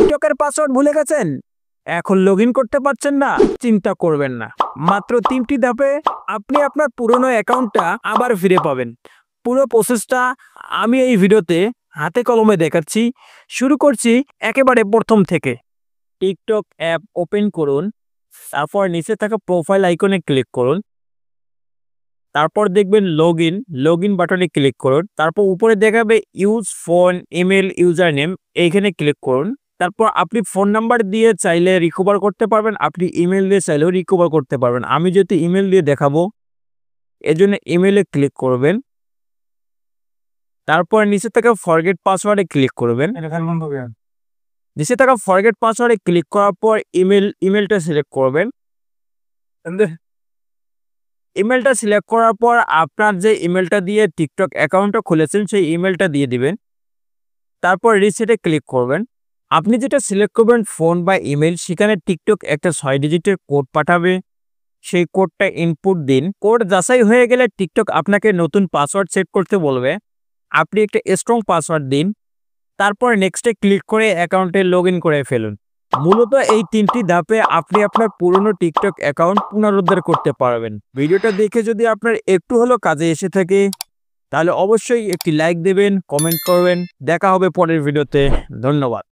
টিকটকের পাসওয়ার্ড ভুলে গেছেন, এখন লগইন করতে পারছেন না? চিন্তা করবেন না, মাত্র 3টি ধাপে আপনি আপনার পুরনো অ্যাকাউন্টটা আবার ফিরে পাবেন। পুরো প্রসেসটা আমি এই ভিডিওতে হাতে কলমে দেখাচ্ছি। শুরু করছি একেবারে প্রথম থেকে। টিকটক অ্যাপ ওপেন করুন, তারপর নিচে থাকা প্রোফাইল আইকনে ক্লিক করুন, তারপর দেখবেন লগইন বাটনে ক্লিক করুন, তারপর উপরে দেখাবে use phone, email, user name, এইখানে ক্লিক করুন। তারপর আপনি ফোন নাম্বার দিয়ে চাইলে রিকভার করতে পারবেন, আপনি ইমেল দিয়ে চাইলেও রিকভার করতে পারবেন। আমি যেহেতু ইমেল দিয়ে দেখাবো এজন্য ইমেলে ক্লিক করবেন, তারপর নিচে থাকা ফরগেট পাসওয়ার্ডে ক্লিক করবেন। নিচে থাকা ফরগেট পাসওয়ার্ডে ক্লিক করার পর ইমেলটা সিলেক্ট করবেন। ইমেলটা সিলেক্ট করার পর আপনার যে ইমেলটা দিয়ে টিকটক অ্যাকাউন্টটা খুলেছেন সেই ইমেলটা দিয়ে দিবেন, তারপর রিসেটে ক্লিক করবেন। আপনি যেটা সিলেক্ট করবেন ফোন বা ইমেল, সেখানে টিকটক একটা 6 ডিজিটের কোড পাঠাবে, সেই কোডটা ইনপুট দিন। কোড যাচাই হয়ে গেলে টিকটক আপনাকে নতুন পাসওয়ার্ড সেট করতে বলবে, আপনি একটা স্ট্রং পাসওয়ার্ড দিন, তারপর নেক্সটে ক্লিক করে অ্যাকাউন্টে লগইন করে ফেলুন। মূলত এই 3টি ধাপে আপনি আপনার পুরনো টিকটক অ্যাকাউন্ট পুনরুদ্ধার করতে পারবেন। ভিডিওটা দেখে যদি আপনার একটু হলেও কাজে এসে থাকে তাহলে অবশ্যই একটি লাইক দেবেন, কমেন্ট করবেন। দেখা হবে পরের ভিডিওতে। ধন্যবাদ।